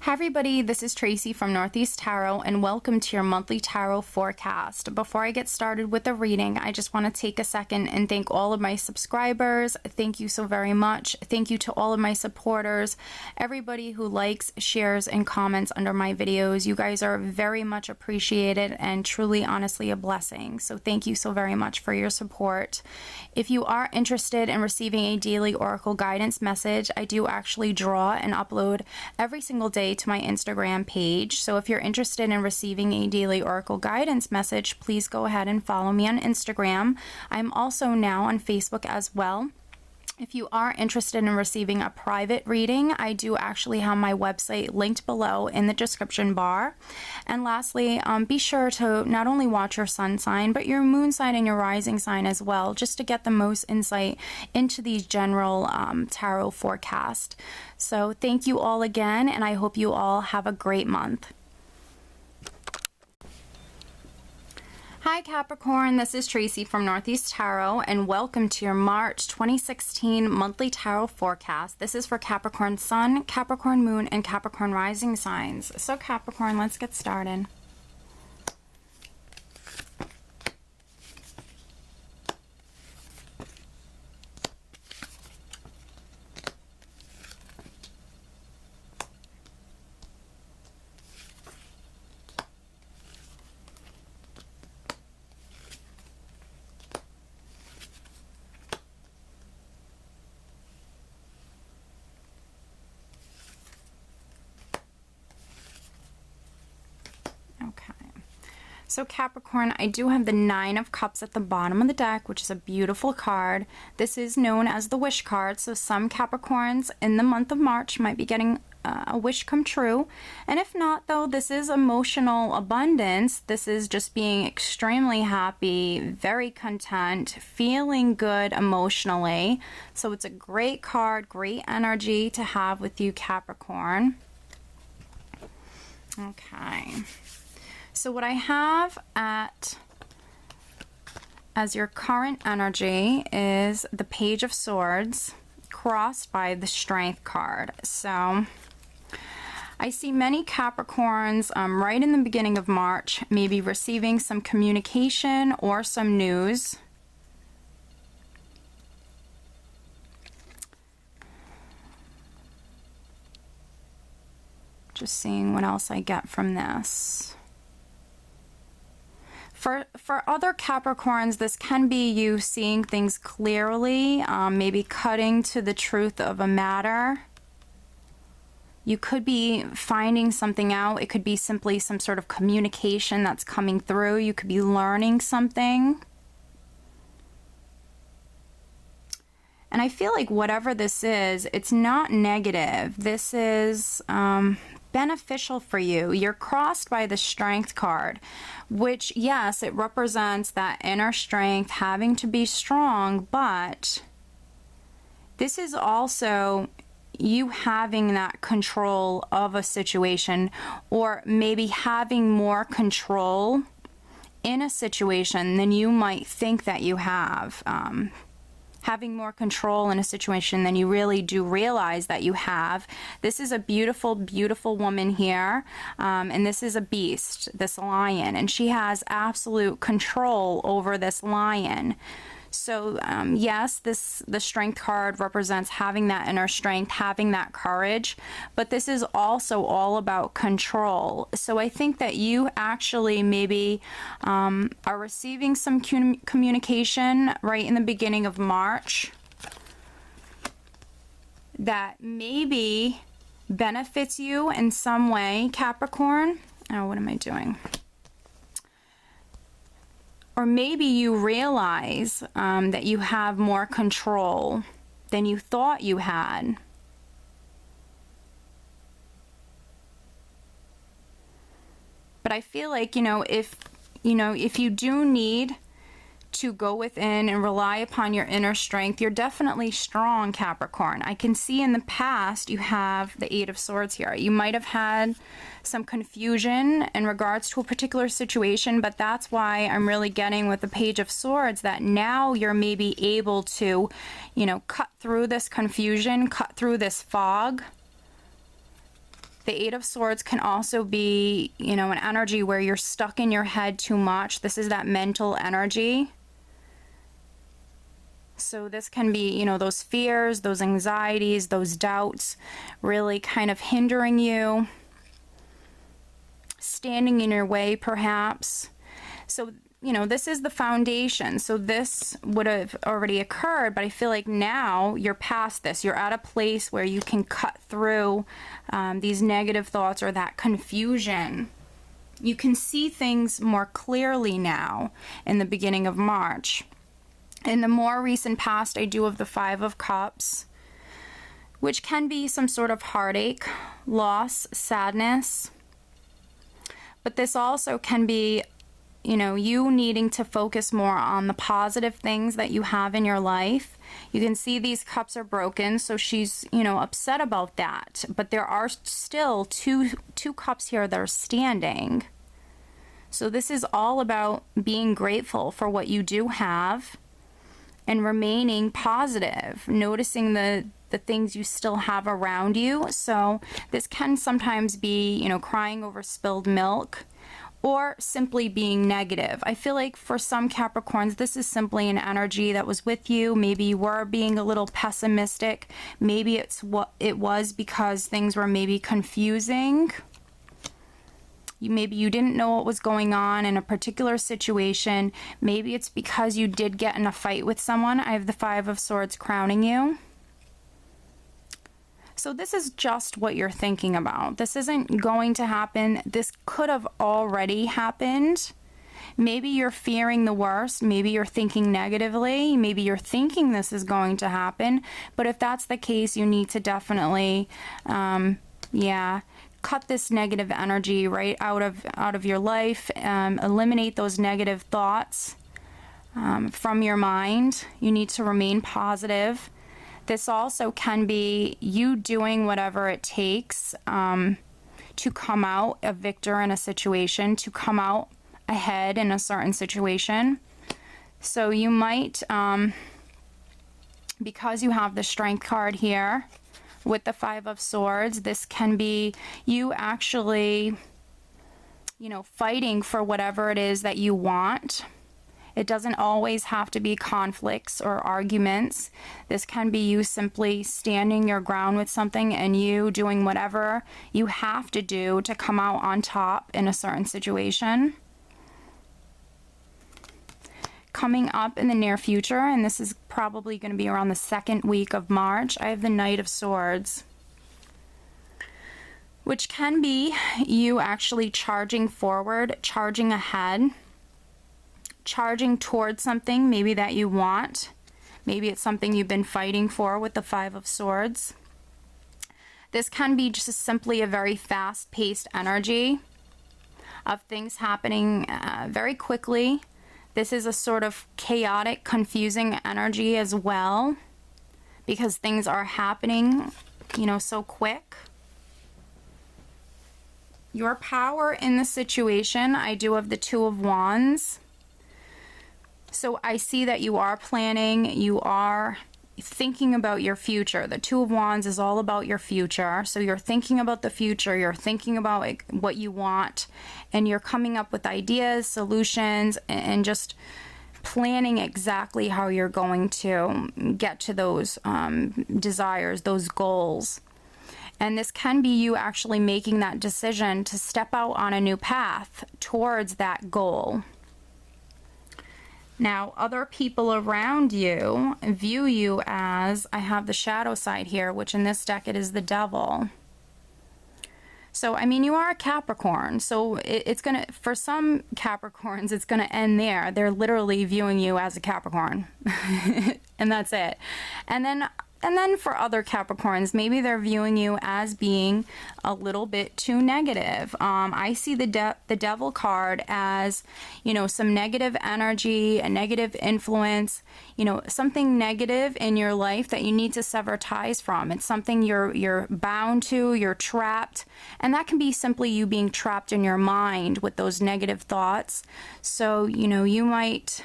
Hi everybody, this is Tracy from Northeast Tarot and welcome to your monthly tarot forecast. Before I get started with the reading, I just want to take a second and thank all of my subscribers. Thank you so very much. Thank you to all of my supporters, everybody who likes, shares, and comments under my videos. You guys are very much appreciated and truly, honestly, a blessing. So thank you so very much for your support. If you are interested in receiving a daily oracle guidance message, I do actually draw and upload every single day to my Instagram page. So if you're interested in receiving a daily oracle guidance message, please go ahead and follow me on Instagram. I'm also now on Facebook as well. If you are interested in receiving a private reading, I do actually have my website linked below in the description bar. And lastly, be sure to not only watch your sun sign, but your moon sign and your rising sign as well, just to get the most insight into these general tarot forecast. So thank you all again, and I hope you all have a great month. Hi Capricorn, this is Tracy from Northeast Tarot and welcome to your March 2016 monthly tarot forecast. This is for Capricorn Sun, Capricorn Moon, and Capricorn Rising signs. So Capricorn, let's get started. So Capricorn, I do have the Nine of Cups at the bottom of the deck, which is a beautiful card. This is known as the wish card, so some Capricorns in the month of March might be getting a wish come true. And if not, though, this is emotional abundance. This is just being extremely happy, very content, feeling good emotionally. So it's a great card, great energy to have with you, Capricorn. Okay. So what I have as your current energy is the Page of Swords crossed by the Strength card. So I see many Capricorns right in the beginning of March, maybe receiving some communication or some news. Just seeing what else I get from this. For other Capricorns, this can be you seeing things clearly, maybe cutting to the truth of a matter. You could be finding something out. It could be simply some sort of communication that's coming through. You could be learning something. And I feel like whatever this is, it's not negative. This is beneficial for you. You're crossed by the Strength card, which, yes, it represents that inner strength, having to be strong, but this is also you having that control of a situation, or maybe having more control in a situation than you might think that you have. Having more control in a situation than you really do realize that you have. This is a beautiful, beautiful woman here, and this is a beast, this lion, and she has absolute control over this lion. So yes, the Strength card represents having that inner strength, having that courage, but this is also all about control. So I think that you actually maybe are receiving some communication right in the beginning of March that maybe benefits you in some way, Capricorn. Oh, what am I doing? Or maybe you realize that you have more control than you thought you had. But I feel like, if you do need to go within and rely upon your inner strength, you're definitely strong, Capricorn. I can see in the past you have the Eight of Swords here. You might have had some confusion in regards to a particular situation, but that's why I'm really getting with the Page of Swords that now you're maybe able to, cut through this confusion, cut through this fog, The Eight of Swords can also be, you know, an energy where you're stuck in your head too much. This is that mental energy. So this can be, you know, those fears, those anxieties, those doubts really kind of hindering you, standing in your way perhaps. So, you know, this is the foundation. So this would have already occurred, but I feel like now you're past this. You're at a place where you can cut through these negative thoughts or that confusion. You can see things more clearly now in the beginning of March. In the more recent past, I do have the Five of Cups, which can be some sort of heartache, loss, sadness. But this also can be, you know, you needing to focus more on the positive things that you have in your life. You can see these cups are broken, so she's, you know, upset about that. But there are still two cups here that are standing. So this is all about being grateful for what you do have and remaining positive, noticing the things you still have around you. So this can sometimes be, you know, crying over spilled milk, or simply being negative. I feel like for some Capricorns, this is simply an energy that was with you. Maybe you were being a little pessimistic. Maybe it's what it was because things were maybe confusing. Maybe you didn't know what was going on in a particular situation. Maybe it's because you did get in a fight with someone. I have the Five of Swords crowning you. So this is just what you're thinking about. This isn't going to happen. This could have already happened. Maybe you're fearing the worst. Maybe you're thinking negatively. Maybe you're thinking this is going to happen. But if that's the case, you need to definitely, cut this negative energy right out of your life. Eliminate those negative thoughts from your mind. You need to remain positive. This also can be you doing whatever it takes to come out a victor in a situation, to come out ahead in a certain situation. So you might, because you have the Strength card here with the Five of Swords, this can be you actually, you know, fighting for whatever it is that you want. It doesn't always have to be conflicts or arguments. This can be you simply standing your ground with something and you doing whatever you have to do to come out on top in a certain situation. Coming up in the near future, and this is probably going to be around the second week of March, I have the Knight of Swords, which can be you actually charging forward, charging ahead, charging towards something maybe that you want. Maybe it's something you've been fighting for with the Five of Swords. This can be just simply a very fast-paced energy of things happening very quickly. This is a sort of chaotic, confusing energy as well, because things are happening, you know, so quick. Your power in the situation, I do have the Two of Wands. So I see that you are planning, you are thinking about your future. The Two of Wands is all about your future. So you're thinking about the future, you're thinking about like what you want, and you're coming up with ideas, solutions, and just planning exactly how you're going to get to those desires, those goals. And this can be you actually making that decision to step out on a new path towards that goal. Now, other people around you view you as, I have the shadow side here, which in this deck it is the Devil. So, I mean, you are a Capricorn, so it's going to, for some Capricorns, it's going to end there. They're literally viewing you as a Capricorn, and that's it. And then for other Capricorns, maybe they're viewing you as being a little bit too negative. I see the Devil card as, you know, some negative energy, a negative influence, you know, something negative in your life that you need to sever ties from. It's something you're bound to, you're trapped, and that can be simply you being trapped in your mind with those negative thoughts. So, you know, you might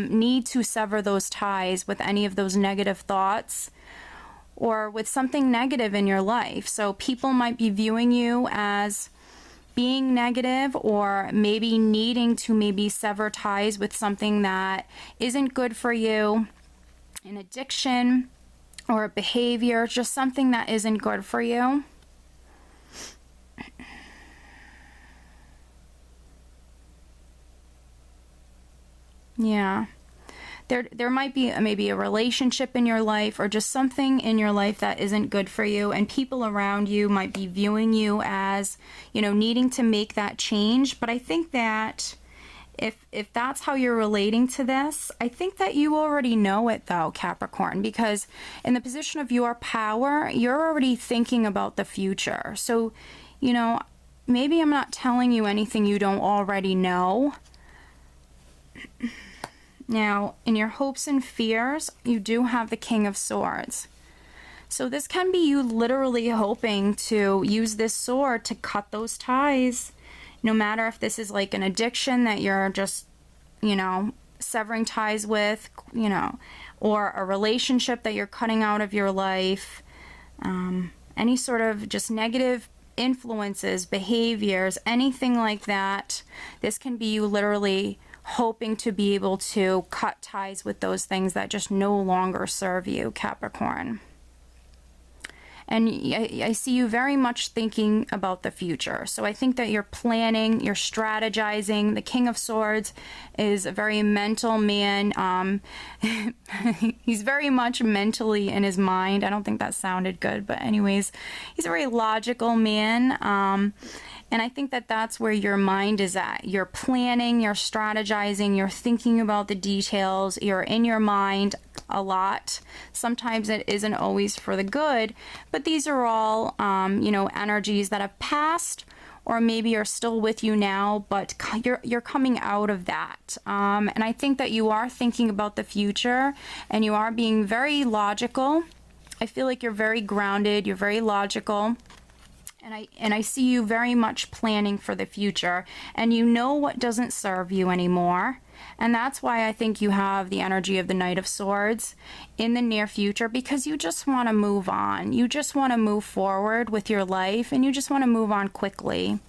need to sever those ties with any of those negative thoughts, or with something negative in your life. So people might be viewing you as being negative, or maybe needing to maybe sever ties with something that isn't good for you, an addiction or a behavior, just something that isn't good for you. Yeah. There might be maybe a relationship in your life, or just something in your life that isn't good for you, and people around you might be viewing you as, you know, needing to make that change. But I think that if that's how you're relating to this, I think that you already know it though, Capricorn, because in the position of your power, you're already thinking about the future. So, you know, maybe I'm not telling you anything you don't already know. Now, in your hopes and fears, you do have the King of Swords. So this can be you literally hoping to use this sword to cut those ties. No matter if this is like an addiction that you're just, you know, severing ties with, you know, or a relationship that you're cutting out of your life. Any sort of just negative influences, behaviors, anything like that. This can be you literally hoping to be able to cut ties with those things that just no longer serve you, Capricorn. And I see you very much thinking about the future. So I think that you're planning, you're strategizing. The King of Swords is a very mental man. He's very much mentally in his mind. I don't think that sounded good, but anyways, he's a very logical man. And I think that that's where your mind is at. You're planning, you're strategizing, you're thinking about the details, you're in your mind a lot. Sometimes it isn't always for the good, but these are all, you know, energies that have passed, or maybe are still with you now, but you're coming out of that. And I think that you are thinking about the future, and you are being very logical. I feel like you're very grounded, you're very logical. And I see you very much planning for the future, and you know what doesn't serve you anymore. And that's why I think you have the energy of the Knight of Swords in the near future, because you just want to move on. You just want to move forward with your life, and you just want to move on quickly.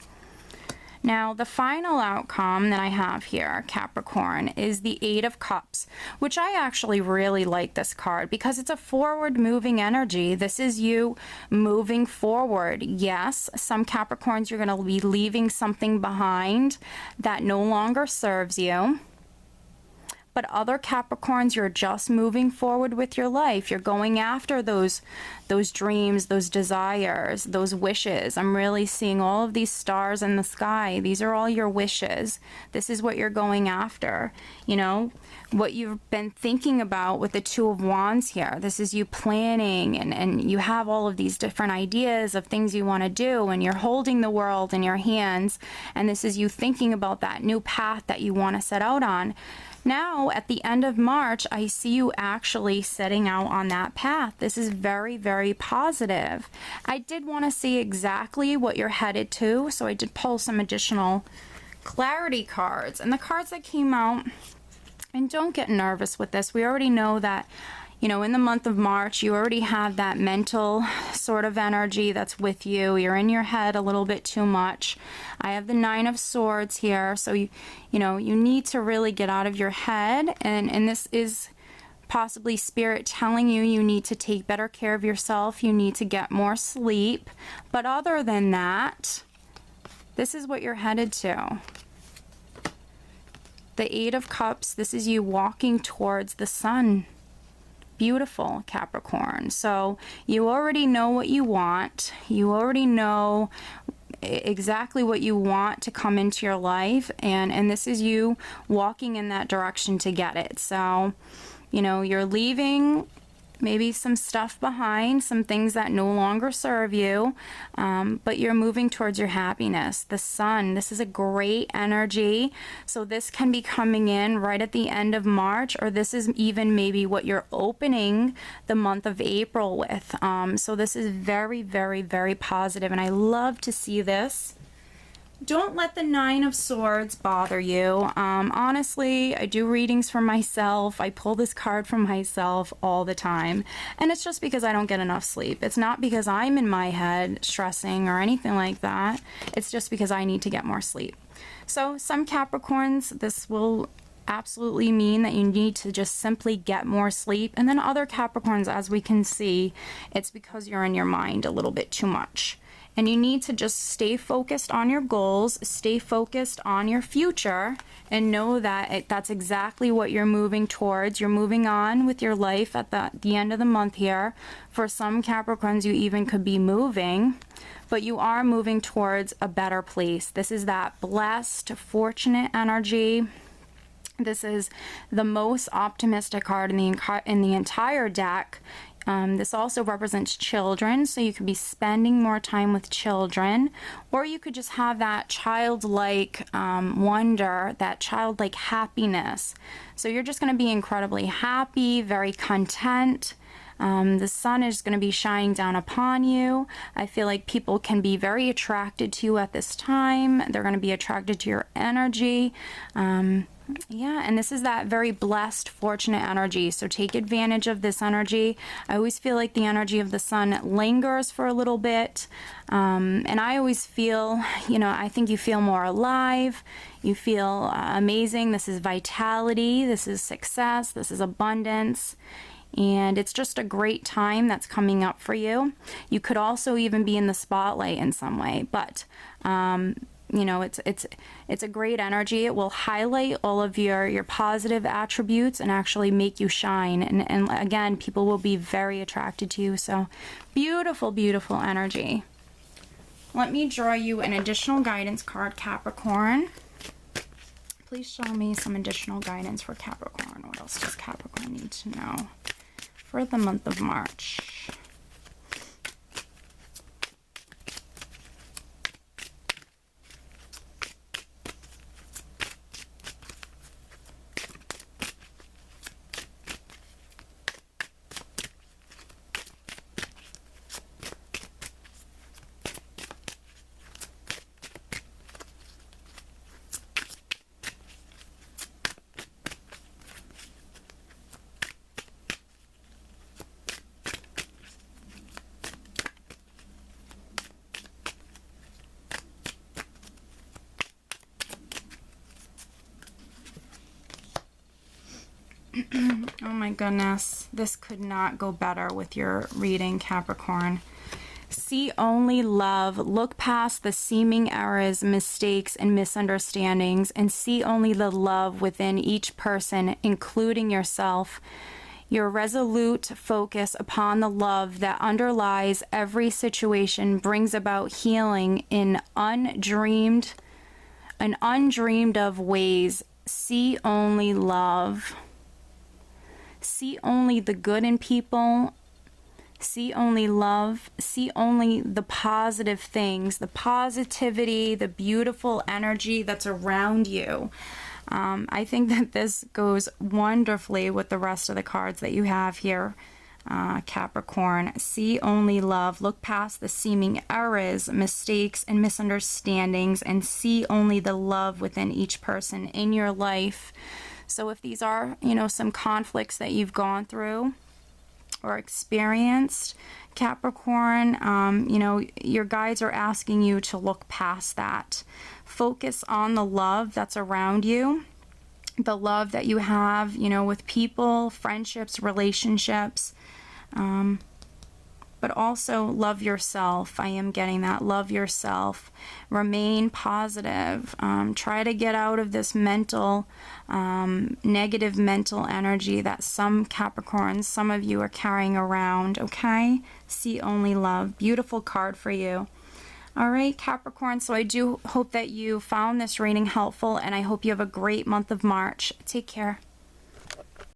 Now, the final outcome that I have here, Capricorn, is the Eight of Cups, which I actually really like this card because it's a forward-moving energy. This is you moving forward. Yes, some Capricorns, you're going to be leaving something behind that no longer serves you. But other Capricorns, you're just moving forward with your life. You're going after those dreams, those desires, those wishes. I'm really seeing all of these stars in the sky. These are all your wishes. This is what you're going after. You know, what you've been thinking about with the Two of Wands here. This is you planning, and you have all of these different ideas of things you want to do, and you're holding the world in your hands. And this is you thinking about that new path that you want to set out on. Now, at the end of March, I see you actually setting out on that path. This is very, very positive. I did want to see exactly what you're headed to, so I did pull some additional clarity cards. And the cards that came out, and don't get nervous with this, we already know that, you know, in the month of March, you already have that mental sort of energy that's with you. You're in your head a little bit too much. I have the Nine of Swords here, so you know, you need to really get out of your head, and this is possibly Spirit telling you you need to take better care of yourself. You need to get more sleep. But other than that, this is what you're headed to. The Eight of Cups, this is you walking towards the sun. Beautiful, Capricorn. So you already know what you want. You already know exactly what you want to come into your life, and this is you walking in that direction to get it. So, you know, you're leaving maybe some stuff behind, some things that no longer serve you, but you're moving towards your happiness. The sun, this is a great energy. So this can be coming in right at the end of March, or this is even maybe what you're opening the month of April with. So this is very, very, very positive, and I love to see this. Don't let the Nine of Swords bother you. Honestly, I do readings for myself. I pull this card for myself all the time. And it's just because I don't get enough sleep. It's not because I'm in my head stressing or anything like that. It's just because I need to get more sleep. So some Capricorns, this will absolutely mean that you need to just simply get more sleep. And then other Capricorns, as we can see, it's because you're in your mind a little bit too much. And you need to just stay focused on your goals, stay focused on your future, and know that that's exactly what you're moving towards. You're moving on with your life at the end of the month here. For some Capricorns, you even could be moving, but you are moving towards a better place. This is that blessed, fortunate energy. This is the most optimistic card in the entire deck. This also represents children, so you could be spending more time with children, or you could just have that childlike wonder, that childlike happiness. So you're just going to be incredibly happy, very content. The sun is going to be shining down upon you. I feel like people can be very attracted to you at this time. They're going to be attracted to your energy. Yeah, and this is that very blessed, fortunate energy. So take advantage of this energy. I always feel like the energy of the sun lingers for a little bit. And I always feel, I think you feel more alive. You feel amazing. This is vitality. This is success. This is abundance. And it's just a great time that's coming up for you. You could also even be in the spotlight in some way, but it's a great energy. It will highlight all of your positive attributes and actually make you shine. And again, people will be very attracted to you. So beautiful, beautiful energy. Let me draw you an additional guidance card, Capricorn. Please show me some additional guidance for Capricorn. What else does Capricorn need to know for the month of March? Oh my goodness, this could not go better with your reading, Capricorn. See only love, look past the seeming errors, mistakes, and misunderstandings, and see only the love within each person, including yourself. Your resolute focus upon the love that underlies every situation brings about healing in undreamed of ways. See only love. See only the good in people. See only love. See only the positive things, the positivity, the beautiful energy that's around you. I think that this goes wonderfully with the rest of the cards that you have here, Capricorn. See only love. Look past the seeming errors, mistakes, and misunderstandings, and see only the love within each person in your life. So if these are, some conflicts that you've gone through or experienced, Capricorn, your guides are asking you to look past that. Focus on the love that's around you, the love that you have, with people, friendships, relationships, but also love yourself. I am getting that. Love yourself. Remain positive. Try to get out of this mental, negative mental energy that some Capricorns, some of you are carrying around, okay? See only love. Beautiful card for you. All right, Capricorn, so I do hope that you found this reading helpful, and I hope you have a great month of March. Take care.